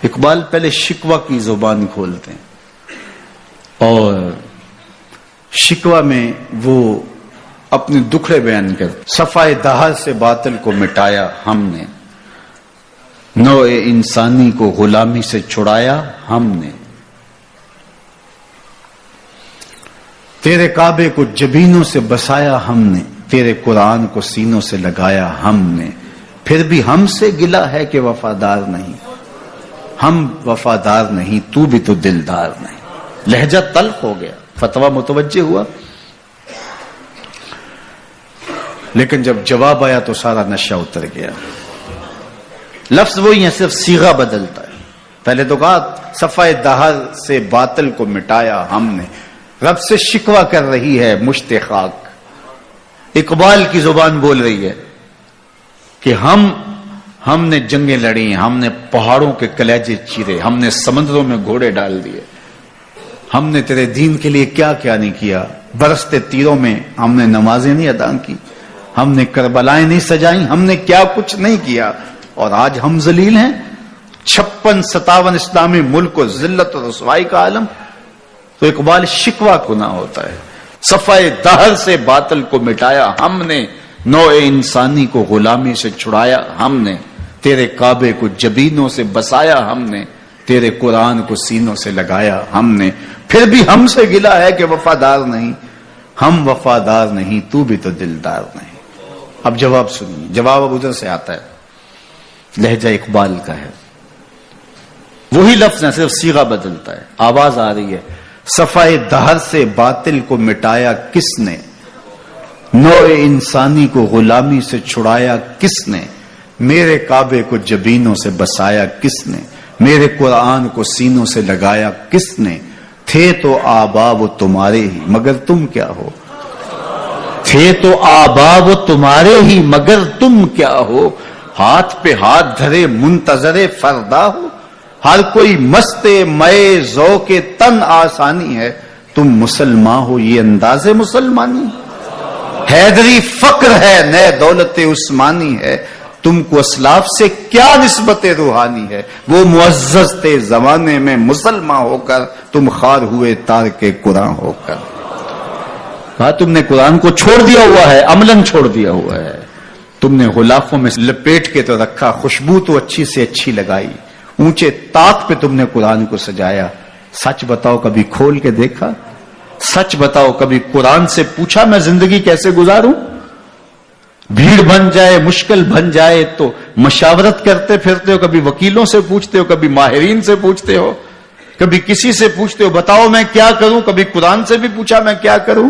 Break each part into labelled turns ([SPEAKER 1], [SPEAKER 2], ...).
[SPEAKER 1] اقبال پہلے شکوہ کی زبان کھولتے ہیں اور شکوہ میں وہ اپنے دکھڑے بیان کرتے. صفائے دہر سے باطل کو مٹایا ہم نے، نوع انسانی کو غلامی سے چھڑایا ہم نے، تیرے کعبے کو جبینوں سے بسایا ہم نے، تیرے قرآن کو سینوں سے لگایا ہم نے، پھر بھی ہم سے گلہ ہے کہ وفادار نہیں. ہم وفادار نہیں، تو بھی تو دلدار نہیں. لہجہ تلخ ہو گیا، فتویٰ متوجہ ہوا، لیکن جب جواب آیا تو سارا نشہ اتر گیا. لفظ وہی ہے، صرف صیغہ بدلتا ہے. پہلے تو کہا صفائے دہر سے باطل کو مٹایا ہم نے، رب سے شکوہ کر رہی ہے مشت خاک. اقبال کی زبان بول رہی ہے کہ ہم نے جنگیں لڑی، ہم نے پہاڑوں کے کلیجے چیرے، ہم نے سمندروں میں گھوڑے ڈال دیے، ہم نے تیرے دین کے لیے کیا کیا نہیں کیا. برستے تیروں میں ہم نے نمازیں نہیں ادا کی، ہم نے کربلائیں نہیں سجائیں، ہم نے کیا کچھ نہیں کیا، اور آج ہم ذلیل ہیں. 56-57 اسلامی ملک کو ذلت و رسوائی کا عالم. تو اقبال شکوہ گناہ ہوتا ہے. صفائے دہر سے باطل کو مٹایا ہم نے، نوع انسانی کو غلامی سے چھڑایا ہم نے، تیرے کعبے کو جبینوں سے بسایا ہم نے، تیرے قرآن کو سینوں سے لگایا ہم نے، پھر بھی ہم سے گلہ ہے کہ وفادار نہیں. ہم وفادار نہیں، تو بھی تو دلدار نہیں. اب جواب سنیے. جواب اب ادھر سے آتا ہے، لہجہ اقبال کا ہے، وہی لفظ ہے، صرف صیغہ بدلتا ہے. آواز آ رہی ہے. صفائے دہر سے باطل کو مٹایا کس نے، نوع انسانی کو غلامی سے چھڑایا کس نے، میرے کعبے کو جبینوں سے بسایا کس نے، میرے قرآن کو سینوں سے لگایا کس نے. تھے تو آبا وہ تمہارے ہی مگر تم کیا ہو، تھے تو آبا وہ تمہارے ہی مگر تم کیا ہو. ہاتھ پہ ہاتھ دھرے منتظر فردا ہو، ہر کوئی مست مئے ذوق تن آسانی ہے. تم مسلمان ہو یہ انداز مسلمانی، حیدری فقر ہے نئے دولت عثمانی ہے. تم کو اسلاف سے کیا نسبت روحانی ہے، وہ معزز تھے زمانے میں مسلمان ہو کر، تم خار ہوئے تارک قرآن ہو کر. کہا تم نے قرآن کو چھوڑ دیا ہوا ہے، عملاً چھوڑ دیا ہوا ہے. تم نے غلافوں میں لپیٹ کے تو رکھا، خوشبو تو اچھی سے اچھی لگائی، اونچے طاق پہ تم نے قرآن کو سجایا. سچ بتاؤ کبھی کھول کے دیکھا، سچ بتاؤ کبھی قرآن سے پوچھا میں زندگی کیسے گزاروں. بھیڑ بن جائے مشکل بن جائے تو مشاورت کرتے پھرتے ہو، کبھی وکیلوں سے پوچھتے ہو، کبھی ماہرین سے پوچھتے ہو، کبھی کسی سے پوچھتے ہو بتاؤ میں کیا کروں. کبھی قرآن سے بھی پوچھا میں کیا کروں،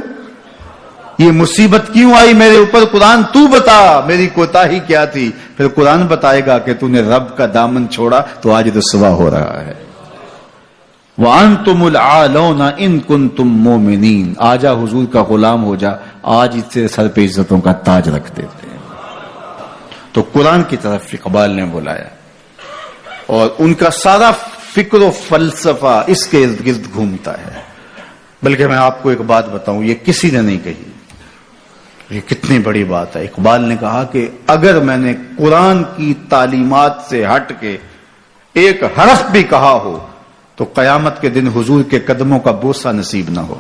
[SPEAKER 1] یہ مصیبت کیوں آئی میرے اوپر، قرآن تو بتا میری کوتاہی کیا تھی. پھر قرآن بتائے گا کہ تو نے رب کا دامن چھوڑا تو آج رسوا ہو رہا ہے. وَأَنْتُمُ الْعَالَوْنَ إِن كُنْتُم مُؤْمِنِينَ. آجا حضور کا غلام ہو جا، آج اس سے سر پہ عزتوں کا تاج رکھ دیتے ہیں. تو قرآن کی طرف اقبال نے بلایا اور ان کا سارا فکر و فلسفہ اس کے ارد گرد گھومتا ہے. بلکہ میں آپ کو ایک بات بتاؤں، یہ کسی نے نہیں کہی، یہ کتنی بڑی بات ہے. اقبال نے کہا کہ اگر میں نے قرآن کی تعلیمات سے ہٹ کے ایک حرف بھی کہا ہو تو قیامت کے دن حضور کے قدموں کا بوسہ نصیب نہ ہو.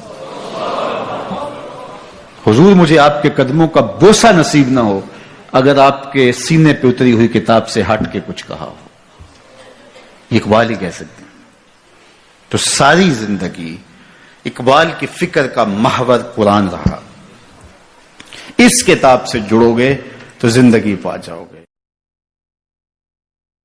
[SPEAKER 1] حضور مجھے آپ کے قدموں کا بوسہ نصیب نہ ہو اگر آپ کے سینے پہ اتری ہوئی کتاب سے ہٹ کے کچھ کہا ہو. اقبال ہی کہہ سکتے ہیں. تو ساری زندگی اقبال کی فکر کا محور قرآن رہا. اس کتاب سے جڑو گے تو زندگی پا جاؤ گے.